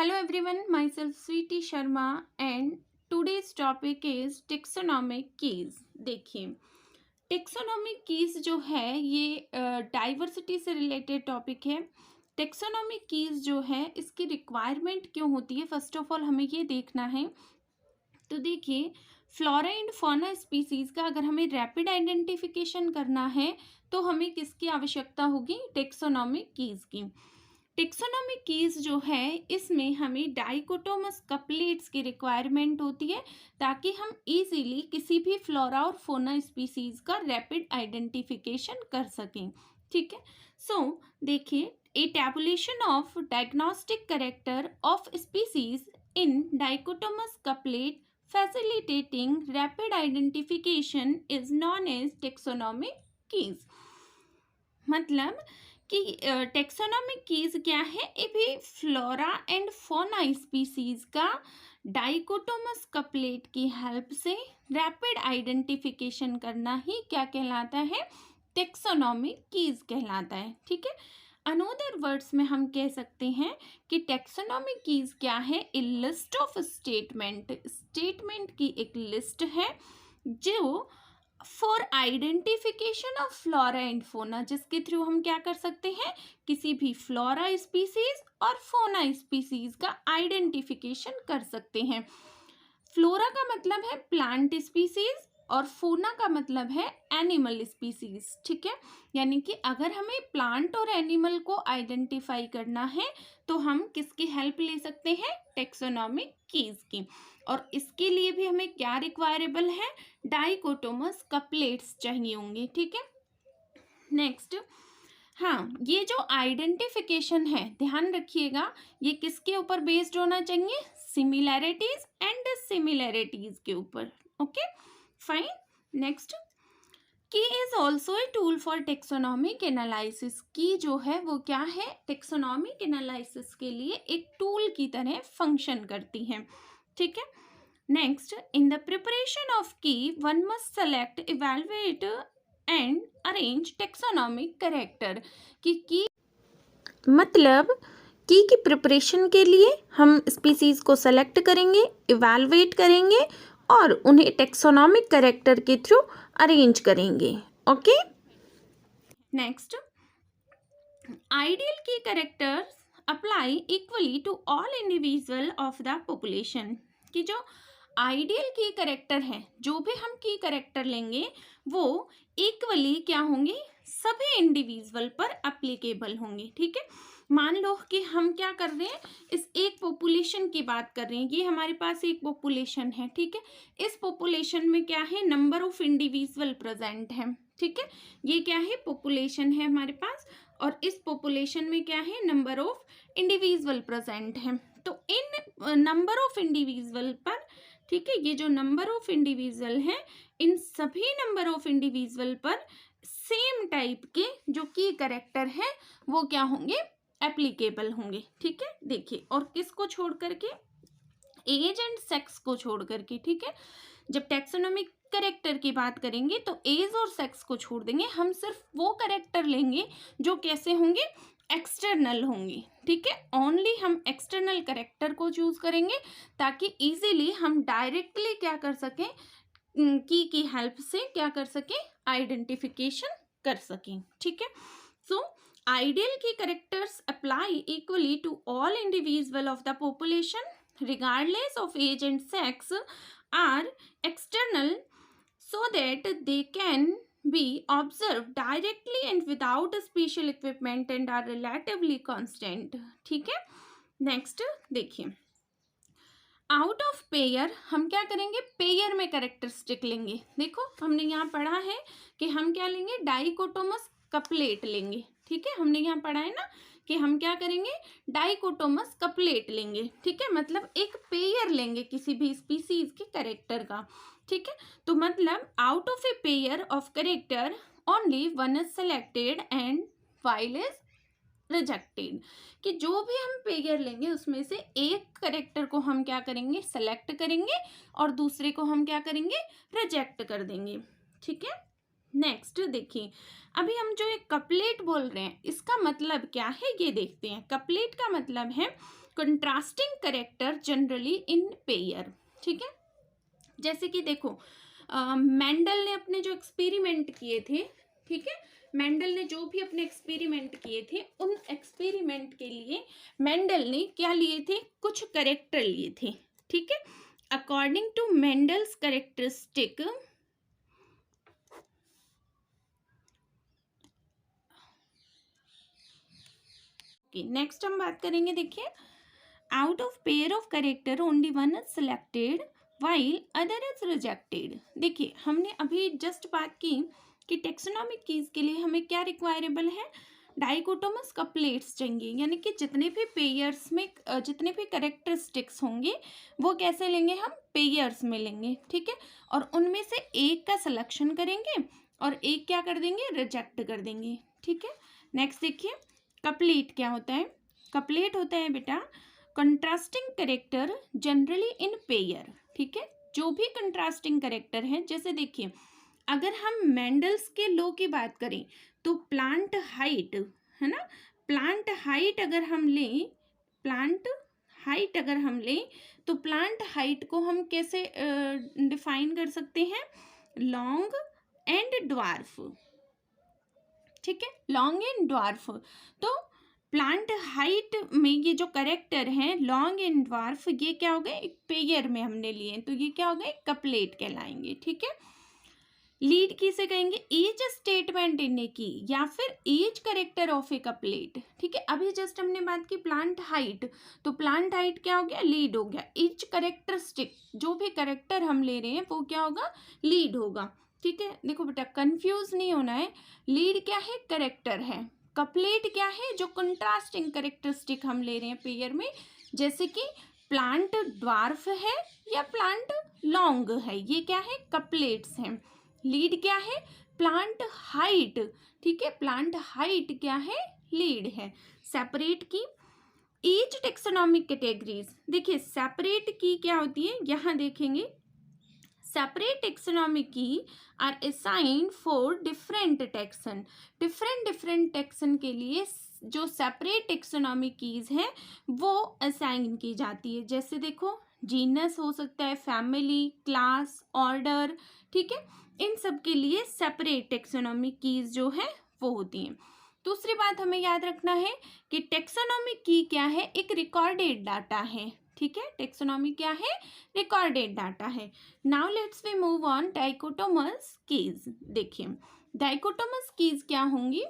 Hello everyone, myself Sweetie Sharma and today's topic is taxonomic keys. देखिए taxonomic keys जो है ये diversity से रिलेटेड टॉपिक है। टेक्सोनॉमिक कीज जो है इसकी रिक्वायरमेंट क्यों होती है, फर्स्ट ऑफ ऑल हमें ये देखना है। तो देखिए फ्लोरा एंड फौना स्पीसीज का अगर हमें रैपिड आइडेंटिफिकेशन करना है तो हमें किसकी आवश्यकता होगी, टेक्सोनॉमिक कीज की। टेक्सोनॉमिक कीज जो है इसमें हमें डाइकोटोमस कपलेट्स की रिक्वायरमेंट होती है ताकि हम इजीली किसी भी फ्लोरा और फोना स्पीसीज का रैपिड आइडेंटिफिकेशन कर सकें। ठीक है, सो देखिए a tabulation of diagnostic character of species in dichotomous couplet facilitating rapid identification is known as taxonomic keys। मतलब कि टेक्सोनॉमिक कीज क्या है, ये भी फ्लोरा एंड फौना स्पीसीज का डाइकोटोमस कपलेट की हेल्प से रैपिड आइडेंटिफिकेशन करना ही क्या कहलाता है, टेक्सोनॉमिक कीज कहलाता है। ठीक है, अनदर वर्ड्स में हम कह सकते हैं कि टेक्सोनॉमिक कीज क्या है, ए लिस्ट ऑफ स्टेटमेंट की एक लिस्ट है जो for identification of flora and fauna, जिसके थ्रू हम क्या कर सकते हैं, किसी भी फ्लोरा स्पीसीज और फोना स्पीसीज का आइडेंटिफिकेशन कर सकते हैं। फ्लोरा का मतलब है प्लांट स्पीसीज और फोना का मतलब है एनिमल स्पीसीज। ठीक है, यानी कि अगर हमें प्लांट और एनिमल को आइडेंटिफाई करना है तो हम किसकी हेल्प ले सकते हैं, टेक्सोनॉमिक कीज की। और इसके लिए भी हमें क्या रिक्वायरेबल है, डाइकोटोमस कपलेट्स चाहिए होंगे। ठीक है, नेक्स्ट, हाँ ये जो आइडेंटिफिकेशन है ध्यान रखिएगा ये किसके ऊपर बेस्ड होना चाहिए, सिमिलैरिटीज एंड सिमिलैरिटीज के ऊपर। ओके फाइन, नेक्स्ट, की is also a tool for taxonomic analysis. की जो है वो क्या है, टेक्सोनॉमिक एनालिसिस के लिए एक टूल की तरह फंक्शन करती है। ठीक है, next, in the preparation of key one must select, evaluate and arrange taxonomic character. Key मतलब की प्रिपरेशन के लिए हम स्पीसीज को सेलेक्ट करेंगे, इवैल्यूएट करेंगे और उन्हें टेक्सोनॉमिक कैरेक्टर के थ्रू अरेंज करेंगे। Okay, next, ideal key characters apply equally to all individual of the population. कि जो आइडियल की कैरेक्टर है, जो भी हम की कैरेक्टर लेंगे वो इक्वली क्या होंगे, सभी इंडिविजुअल पर एप्लीकेबल होंगे। ठीक है, मान लो कि हम क्या कर रहे हैं, इस एक पॉपुलेशन की बात कर रहे हैं, ये हमारे पास एक पॉपुलेशन है। ठीक है, इस पॉपुलेशन में क्या है, नंबर ऑफ इंडिविजुअल प्रेजेंट है। ठीक है, ये क्या है, पॉपुलेशन है हमारे पास और इस पॉपुलेशन में क्या है, नंबर ऑफ इंडिविजुअल प्रेजेंट है। तो इन नंबर ऑफ इंडिविजुअल पर, ठीक है, ये जो नंबर ऑफ इंडिविजुअल है इन सभी नंबर ऑफ इंडिविजुअल पर सेम टाइप के जो की कैरेक्टर है वो क्या होंगे, एप्लीकेबल होंगे। ठीक है, देखिए, और किसको छोड़ करके, एज एंड सेक्स को छोड़ करके। ठीक है, जब टैक्सोनॉमिक कैरेक्टर की बात करेंगे तो एज और सेक्स को छोड़ देंगे, हम सिर्फ वो कैरेक्टर लेंगे जो कैसे होंगे, एक्सटर्नल होंगे। ठीक है, ओनली हम एक्सटर्नल कैरेक्टर को चूज करेंगे ताकि इजीली हम डायरेक्टली क्या कर सकें, की हेल्प से क्या कर सकें, आइडेंटिफिकेशन कर सकें। ठीक है, सो ideal key characters apply equally to all individual of the population regardless of age and sex are external so that they can be observed directly and without special equipment and are relatively constant। ठीक है, next देखिए, out of pair हम क्या करेंगे, pair में characteristic लेंगे। देखो हमने यहाँ पढ़ा है कि हम क्या लेंगे, डाइकोटोमस कपलेट लेंगे। ठीक है, हमने यहाँ पढ़ा है ना कि हम क्या करेंगे, डाइकोटोमस कपलेट लेंगे। ठीक है, मतलब एक पेयर लेंगे किसी भी स्पीसीज के कैरेक्टर का। ठीक है, तो मतलब out of a pair of character only one is selected and while is rejected. कि जो भी हम पेयर लेंगे उसमें से एक कैरेक्टर को हम क्या करेंगे, सेलेक्ट करेंगे और दूसरे को हम क्या करेंगे, रिजेक्ट कर देंगे। ठीक है, नेक्स्ट देखिए, अभी हम जो एक कपलेट बोल रहे हैं इसका मतलब क्या है ये देखते हैं। कपलेट का मतलब है contrasting character generally in pair. ठीक है, जैसे कि देखो मेंडल ने अपने जो एक्सपेरिमेंट किए थे, ठीक है, मेंडल ने जो भी अपने एक्सपेरिमेंट किए थे, उन एक्सपेरिमेंट के लिए मेंडल ने क्या लिए थे, कुछ करेक्टर लिए थे। ठीक है, according to Mendel's characteristic, next हम बात करेंगे। देखिए, out of pair of character only one is selected while other is rejected. देखिए, हमने अभी जस्ट बात की कि टेक्सोनॉमिक कीज के लिए हमें क्या रिक्वायरेबल है, डाइकोटोमस कपलेट्स चाहिए, यानी कि जितने भी पेयर्स में जितने भी करेक्टरिस्टिक्स होंगे वो कैसे लेंगे, हम पेयर्स में लेंगे। ठीक है, और उनमें से एक का सिलेक्शन करेंगे और एक क्या कर देंगे, रिजेक्ट कर देंगे। ठीक है, नेक्स्ट देखिए, कपलेट क्या होता है, कपलेट होता है बेटा contrasting character generally in pair. ठीक है, जो भी कंट्रास्टिंग करेक्टर है, जैसे देखिए अगर हम मेंडल्स के लॉ की बात करें तो प्लांट हाइट, है ना, प्लांट हाइट अगर हम लें, प्लांट हाइट अगर हम लें तो प्लांट हाइट को हम कैसे डिफाइन कर सकते हैं, लॉन्ग एंड ड्वार्फ। ठीक है, लॉन्ग एंड ड्वार्फ। तो प्लांट हाइट में ये जो करेक्टर हैं लॉन्ग एंड ड्वार्फ, ये क्या हो गए, एक पेयर में हमने लिए, तो ये क्या हो गए, कपलेट कहलाएंगे। ठीक है, लीड किसे कहेंगे, as statement in A key या फिर as character of a couplet. ठीक है, अभी जस्ट हमने बात की प्लांट हाइट, तो प्लांट हाइट क्या हो गया, लीड हो गया। एज करेक्टरिस्टिक, जो भी करेक्टर हम ले रहे हैं वो क्या होगा, लीड होगा। ठीक है, देखो बेटा कंफ्यूज नहीं होना है, लीड क्या है, करेक्टर है, कपलेट क्या है, जो कंट्रास्टिंग करेक्टरिस्टिक हम ले रहे हैं पेयर में, जैसे कि प्लांट ड्वार्फ है या प्लांट लॉन्ग है, ये क्या है, कपलेट्स हैं। लीड क्या है, प्लांट हाइट। ठीक है, प्लांट हाइट क्या है, लीड है। Separate key, each taxonomic categories, देखिए सेपरेट की क्या होती है, यहाँ देखेंगे, separate taxonomic key are assign for different taxon, different taxon के लिए जो सेपरेट टेक्सोनॉमिक कीज है वो असाइन की जाती है। जैसे देखो जीनस हो सकता है, फैमिली, क्लास, ऑर्डर। ठीक है, इन सब के लिए सेपरेट टेक्सोनॉमिक कीज जो है वो होती हैं। दूसरी बात हमें याद रखना है कि टेक्सोनॉमिक की क्या है, एक रिकॉर्डेड डाटा है। ठीक है, टेक्सोनॉमी क्या है, रिकॉर्डेड डाटा है। Now let's we move on dichotomous keys. देखिए डाइकोटोमस कीज क्या होंगी,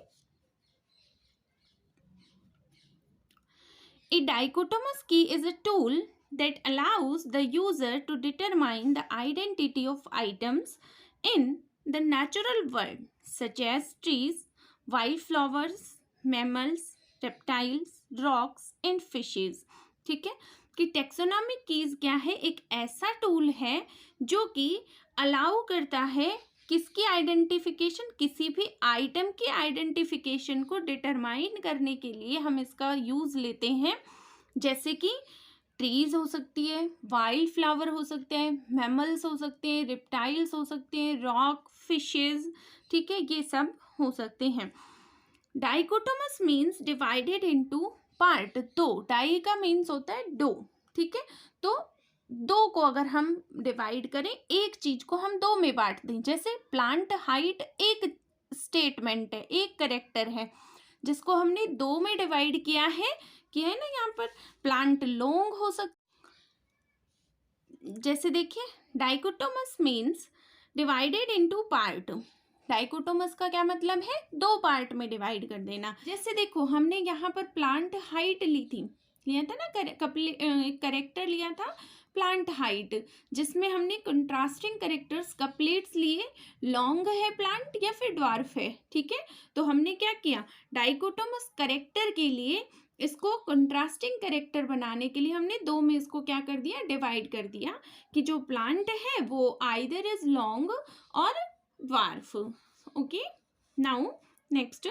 A dichotomous key is a tool that allows the user to determine the identity of items in the natural world, such as trees, wildflowers, mammals, reptiles, rocks and fishes. ठीक है, कि taxonomic keys क्या है, एक ऐसा tool है जो कि अलाउ करता है किसकी आइडेंटिफिकेशन, किसी भी आइटम की आइडेंटिफिकेशन को डिटरमाइन करने के लिए हम इसका यूज लेते हैं। जैसे कि ट्रीज हो सकती है, वाइल्ड फ्लावर हो सकते हैं, मैमल्स हो सकते हैं, रिप्टाइल्स हो सकते हैं, रॉक, फिशेज। ठीक है, ये सब हो सकते हैं। Dichotomous means divided into part, दो, डाई का मीन्स होता है दो। ठीक है, तो दो को अगर हम डिवाइड करें, एक चीज को हम दो में बांट दें, जैसे प्लांट हाइट एक स्टेटमेंट है, एक करेक्टर है जिसको हमने दो में डिवाइड किया है ना, यहाँ पर प्लांट लॉन्ग हो सकता, जैसे देखिए dichotomous means divided into part. Dichotomous का क्या मतलब है, दो पार्ट में डिवाइड कर देना। जैसे देखो हमने यहाँ पर प्लांट हाइट लिया था ना, करेक्टर लिया था प्लांट हाइट, जिसमें हमने कंट्रास्टिंग करेक्टर्स कपलेट्स लिए, लॉन्ग है प्लांट या फिर ड्वार्फ है। ठीक है, तो हमने क्या किया, डाइकोटोमस करेक्टर के लिए इसको कंट्रास्टिंग करेक्टर बनाने के लिए हमने दो में इसको क्या कर दिया, डिवाइड कर दिया, कि जो प्लांट है वो आइदर इज लॉन्ग और dwarf. Okay, now next,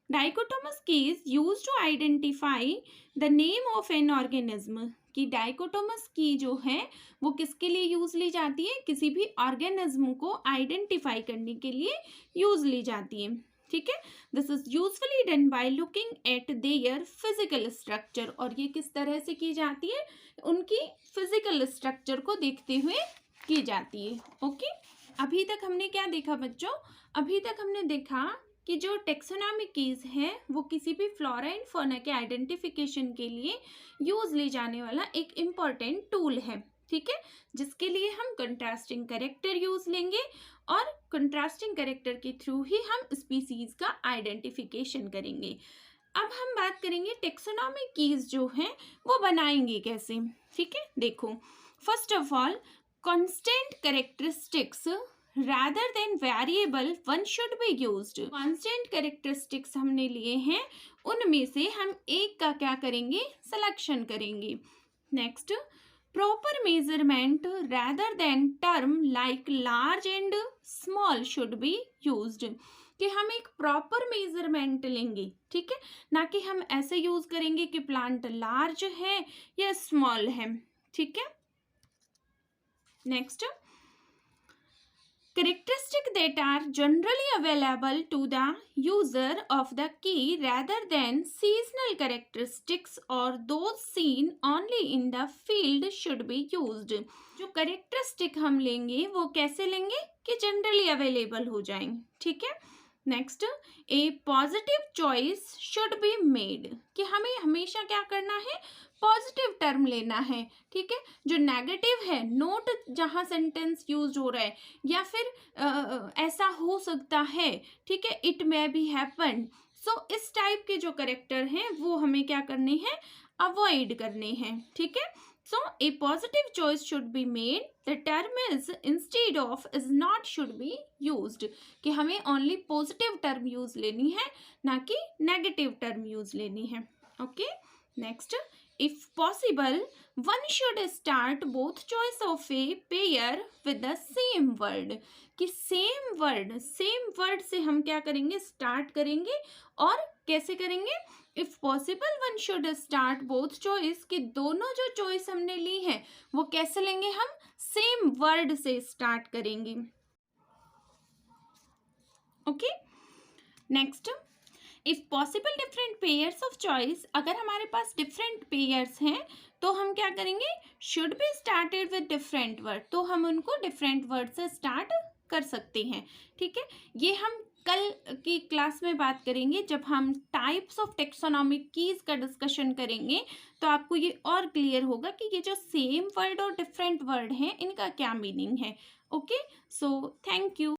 dichotomous key is used to identify the name of an organism, कि डाइकोटोमस की जो है वो किसके लिए यूज ली जाती है, किसी भी ऑर्गेनिज्म को आइडेंटिफाई करने के लिए यूज ली जाती है। ठीक है। This is usefully done by looking at their physical structure, और ये किस तरह से की जाती है, उनकी फिजिकल स्ट्रक्चर को देखते हुए की जाती है। ओके, अभी तक हमने क्या देखा बच्चों, अभी तक हमने देखा कि जो टेक्सोनॉमिक कीज है वो किसी भी फ्लोरा एंड फौना के आइडेंटिफिकेशन के लिए यूज ली जाने वाला एक इम्पॉर्टेंट टूल है, ठीक है, जिसके लिए हम कंट्रास्टिंग कैरेक्टर यूज लेंगे और कंट्रास्टिंग कैरेक्टर के थ्रू ही हम स्पीसीज का आइडेंटिफिकेशन करेंगे। अब हम बात करेंगे टेक्सोनॉमिक कीज जो हैं वो बनाएंगे कैसे, ठीक है। देखो, first of all constant characteristics rather than variable one should be used। Constant characteristics हमने लिए हैं, उनमें से हम एक का क्या करेंगे, सिलेक्शन करेंगे। Next, proper measurement rather than term like large and small should be used, कि हम एक प्रॉपर मेजरमेंट लेंगे, ठीक है, ना कि हम ऐसे यूज करेंगे कि प्लांट लार्ज है या स्मॉल है, ठीक है। Next, characteristic that are generally available to the user of the key rather than seasonal characteristics or those seen only in the field should be used। जो characteristic हम लेंगे वो कैसे लेंगे कि generally available हो जाएंगे, ठीक है। Next, A positive choice should be made, कि हमें हमेशा क्या करना है, पॉजिटिव टर्म लेना है, ठीक है। जो नेगेटिव है, नोट जहाँ सेंटेंस यूज हो रहा है, या फिर ऐसा हो सकता है, ठीक है, इट मे बी हैपन, सो इस टाइप के जो करेक्टर हैं वो हमें क्या करने हैं, अवॉइड करने हैं, ठीक है। So a positive choice should be made. The term is instead of is not should be used, कि हमें only positive term use लेनी है, ना कि negative term use लेनी है। Okay, next, if possible one should start both choice of a pair with the same word, कि same word से हम क्या करेंगे, start करेंगे, और कैसे करेंगे, if possible one should start both choice, कि दोनों जो चॉइस हमने ली है वो कैसे लेंगे, हम सेम वर्ड से स्टार्ट करेंगे। Okay, next, if possible different pairs of choice, अगर हमारे पास डिफरेंट पेयर्स हैं तो हम क्या करेंगे, should be started with different word, तो हम उनको डिफरेंट वर्ड से स्टार्ट कर सकते हैं, ठीक है। ये हम कल की क्लास में बात करेंगे, जब हम टाइप्स ऑफ टेक्सोनॉमिक कीज का डिस्कशन करेंगे तो आपको ये और क्लियर होगा कि ये जो सेम वर्ड और डिफरेंट वर्ड हैं इनका क्या मीनिंग है। Okay, so thank you.